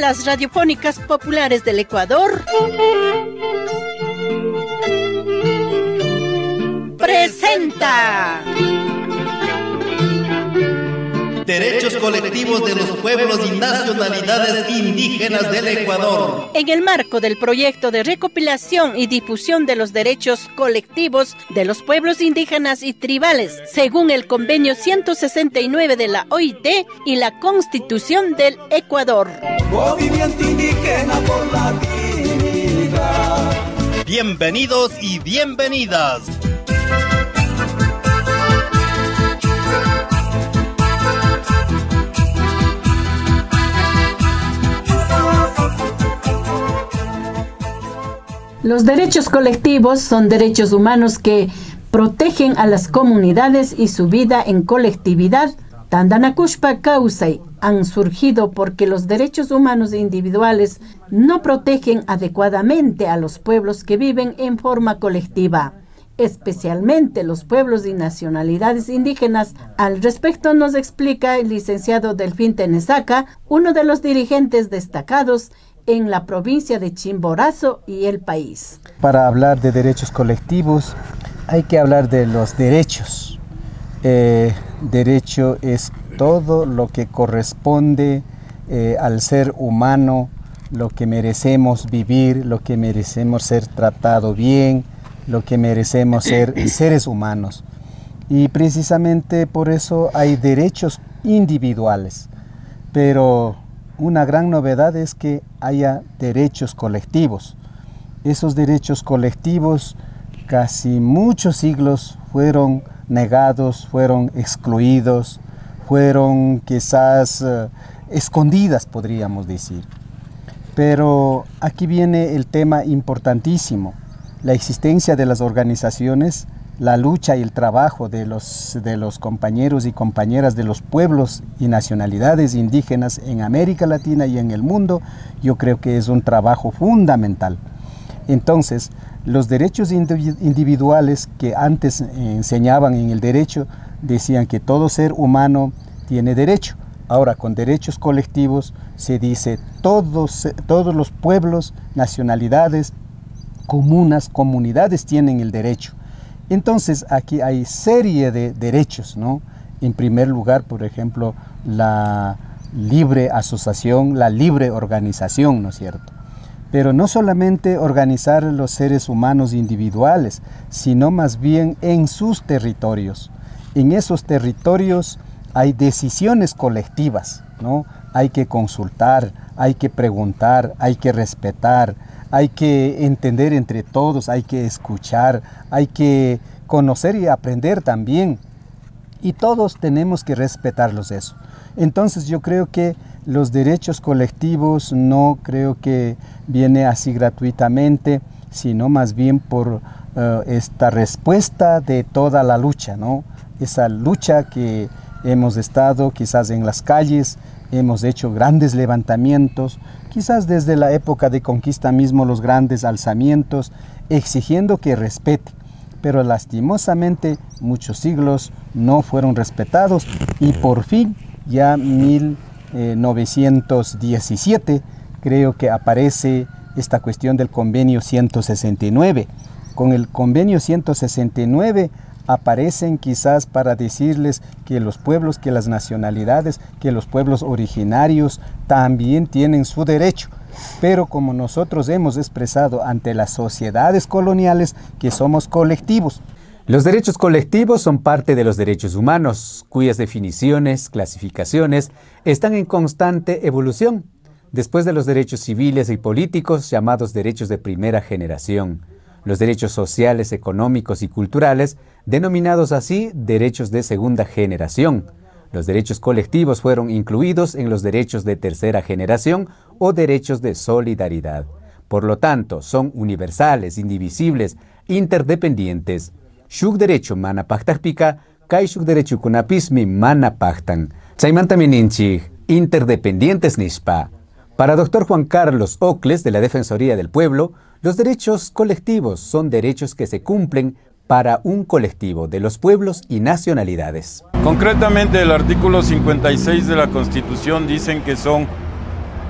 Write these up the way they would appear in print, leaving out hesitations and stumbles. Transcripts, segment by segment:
Ondas Radiofónicas Populares del Ecuador presenta Derechos colectivos de los pueblos y nacionalidades indígenas del Ecuador. En el marco del proyecto de recopilación y difusión de los derechos colectivos de los pueblos indígenas y tribales, según el convenio 169 de la OIT y la Constitución del Ecuador. Movimiento indígena por la vida. Bienvenidos y bienvenidas. Los derechos colectivos son derechos humanos que protegen a las comunidades y su vida en colectividad. Tandanakushpa Kausai han surgido porque los derechos humanos individuales no protegen adecuadamente a los pueblos que viven en forma colectiva, especialmente los pueblos y nacionalidades indígenas. Al respecto nos explica el licenciado Delfín Tenesaca, uno de los dirigentes destacados en la provincia de Chimborazo y el país. Para hablar de derechos colectivos hay que hablar de los derechos. Derecho es todo lo que corresponde al ser humano, lo que merecemos vivir, lo que merecemos ser tratado bien, lo que merecemos ser seres humanos. Y precisamente por eso hay derechos individuales, pero una gran novedad es que haya derechos colectivos. Esos derechos colectivos casi muchos siglos fueron negados, fueron excluidos, fueron quizás escondidas, podríamos decir. Pero aquí viene el tema importantísimo, la existencia de las organizaciones, la lucha y el trabajo de los compañeros y compañeras de los pueblos y nacionalidades indígenas en América Latina y en el mundo. Yo creo que es un trabajo fundamental. Entonces, los derechos individuales que antes enseñaban en el derecho decían que todo ser humano tiene derecho. Ahora, con derechos colectivos se dice todos los pueblos, nacionalidades, comunas, comunidades tienen el derecho. Entonces, aquí hay serie de derechos, ¿no? En primer lugar, por ejemplo, la libre asociación, la libre organización, ¿no es cierto? Pero no solamente organizar los seres humanos individuales, sino más bien en sus territorios. En esos territorios hay decisiones colectivas, ¿no? Hay que consultar, hay que preguntar, hay que respetar, hay que entender entre todos, hay que escuchar, hay que conocer y aprender también. Y todos tenemos que respetarlos eso. Entonces yo creo que los derechos colectivos no creo que viene así gratuitamente, sino más bien por esta respuesta de toda la lucha, ¿no? Esa lucha que hemos estado quizás en las calles, hemos hecho grandes levantamientos, quizás desde la época de conquista mismo los grandes alzamientos, exigiendo que respete, pero lastimosamente muchos siglos no fueron respetados y por fin ya 1917 creo que aparece esta cuestión del convenio 169. Con el convenio 169 aparecen quizás para decirles que los pueblos, que las nacionalidades, que los pueblos originarios también tienen su derecho. Pero como nosotros hemos expresado ante las sociedades coloniales que somos colectivos. Los derechos colectivos son parte de los derechos humanos, cuyas definiciones, clasificaciones, están en constante evolución, después de los derechos civiles y políticos llamados derechos de primera generación. Los derechos sociales, económicos y culturales, denominados así derechos de segunda generación. Los derechos colectivos fueron incluidos en los derechos de tercera generación o derechos de solidaridad. Por lo tanto, son universales, indivisibles, interdependientes. Shuk derecho mana pactapika, kai shuk derecho kunapismi mana pactan. Chaimantamininchi, interdependientes nispa. Para Dr. Juan Carlos Ocles, de la Defensoría del Pueblo, los derechos colectivos son derechos que se cumplen para un colectivo de los pueblos y nacionalidades. Concretamente, el artículo 56 de la Constitución dicen que son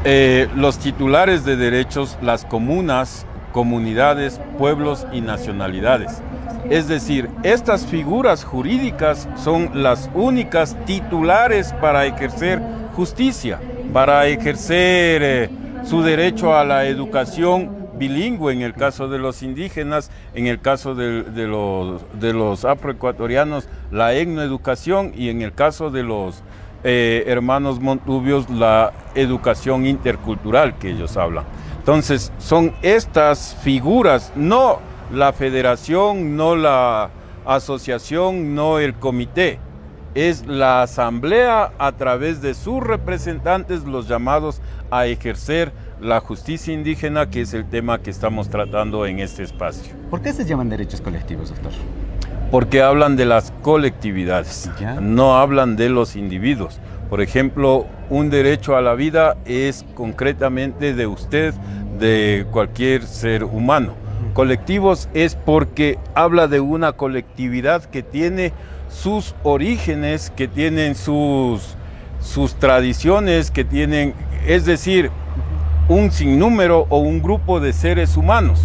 los titulares de derechos, las comunas, comunidades, pueblos y nacionalidades. Es decir, estas figuras jurídicas son las únicas titulares para ejercer justicia, para ejercer su derecho a la educación bilingüe en el caso de los indígenas, en el caso de los afroecuatorianos, la etnoeducación, y en el caso de los hermanos montubios, la educación intercultural que ellos hablan. Entonces, son estas figuras, no la federación, no la asociación, no el comité, es la asamblea a través de sus representantes los llamados a ejercer la justicia indígena, que es el tema que estamos tratando en este espacio. ¿Por qué se llaman derechos colectivos, doctor? Porque hablan de las colectividades, no hablan de los individuos. Por ejemplo, un derecho a la vida es concretamente de usted, de cualquier ser humano. Colectivos es porque habla de una colectividad que tiene sus orígenes, que tienen sus tradiciones, que tienen, es decir, un sinnúmero o un grupo de seres humanos,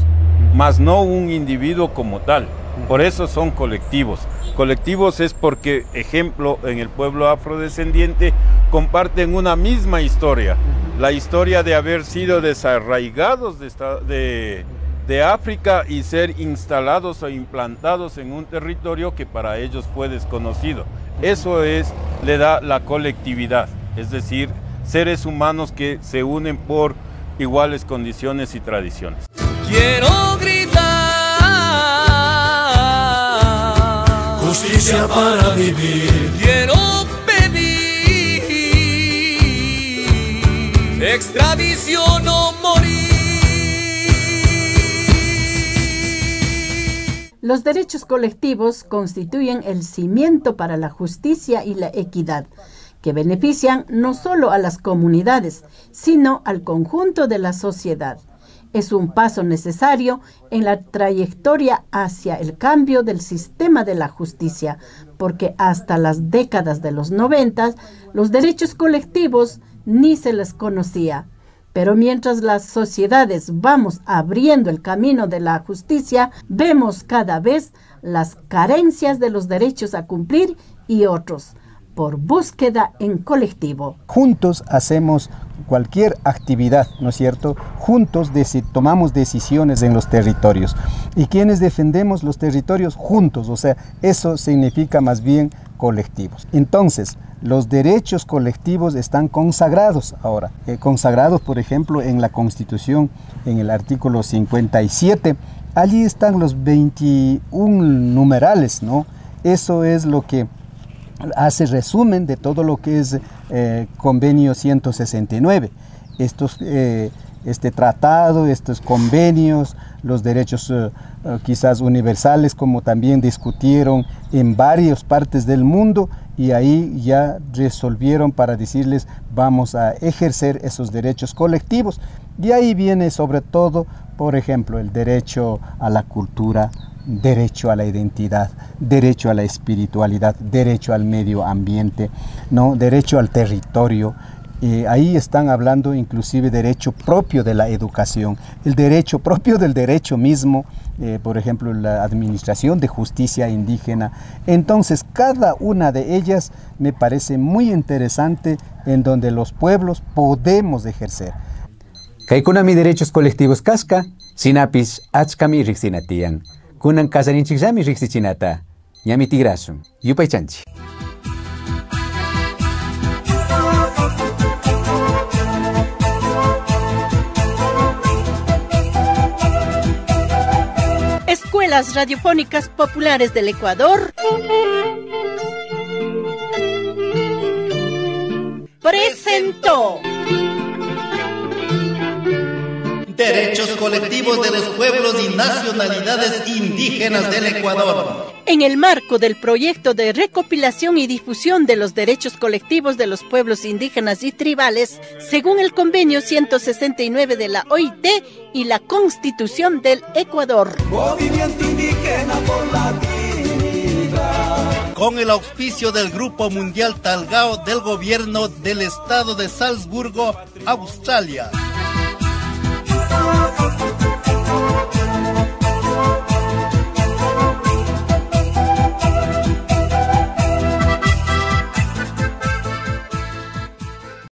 más no un individuo como tal. Por eso son colectivos. Colectivos es porque, ejemplo, en el pueblo afrodescendiente comparten una misma historia, la historia de haber sido desarraigados de África y ser instalados o implantados en un territorio que para ellos fue desconocido. Eso le da la colectividad, es decir, seres humanos que se unen por iguales condiciones y tradiciones. Quiero gritar justicia para vivir. Quiero pedir extradición o morir. Los derechos colectivos constituyen el cimiento para la justicia y la equidad, que benefician no solo a las comunidades, sino al conjunto de la sociedad. Es un paso necesario en la trayectoria hacia el cambio del sistema de la justicia, porque hasta las décadas de los 90, los derechos colectivos ni se les conocía. Pero mientras las sociedades vamos abriendo el camino de la justicia, vemos cada vez las carencias de los derechos a cumplir y otros, por búsqueda en colectivo. Juntos hacemos cualquier actividad, ¿no es cierto? Juntos tomamos decisiones en los territorios. ¿Y quienes defendemos los territorios? Juntos, o sea, eso significa más bien colectivos. Entonces, los derechos colectivos están consagrados ahora, consagrados por ejemplo en la Constitución, en el artículo 57, allí están los 21 numerales, ¿no? Eso es lo que hace resumen de todo lo que es convenio 169. Este tratado, estos convenios, los derechos quizás universales, como también discutieron en varias partes del mundo, y ahí ya resolvieron para decirles vamos a ejercer esos derechos colectivos. De ahí viene sobre todo, por ejemplo, el derecho a la cultura, derecho a la identidad, derecho a la espiritualidad, derecho al medio ambiente, ¿no? Derecho al territorio. Ahí están hablando inclusive derecho propio de la educación, el derecho propio del derecho mismo, por ejemplo, la administración de justicia indígena. Entonces, cada una de ellas me parece muy interesante, en donde los pueblos podemos ejercer. Kaikunami derechos colectivos casca, sinapis achkami rixinatian. Kunan kasarinchikzami rixichinata, ñami tigrasum, yupaychanchi. Escuelas Radiofónicas Populares del Ecuador presentó Derechos colectivos de los pueblos y nacionalidades indígenas del Ecuador. En el marco del proyecto de recopilación y difusión de los derechos colectivos de los pueblos indígenas y tribales, según el convenio 169 de la OIT y la Constitución del Ecuador. Movimiento indígena por la dignidad. con el auspicio del Grupo Mundial Talgao del Gobierno del Estado de Salzburgo, Australia.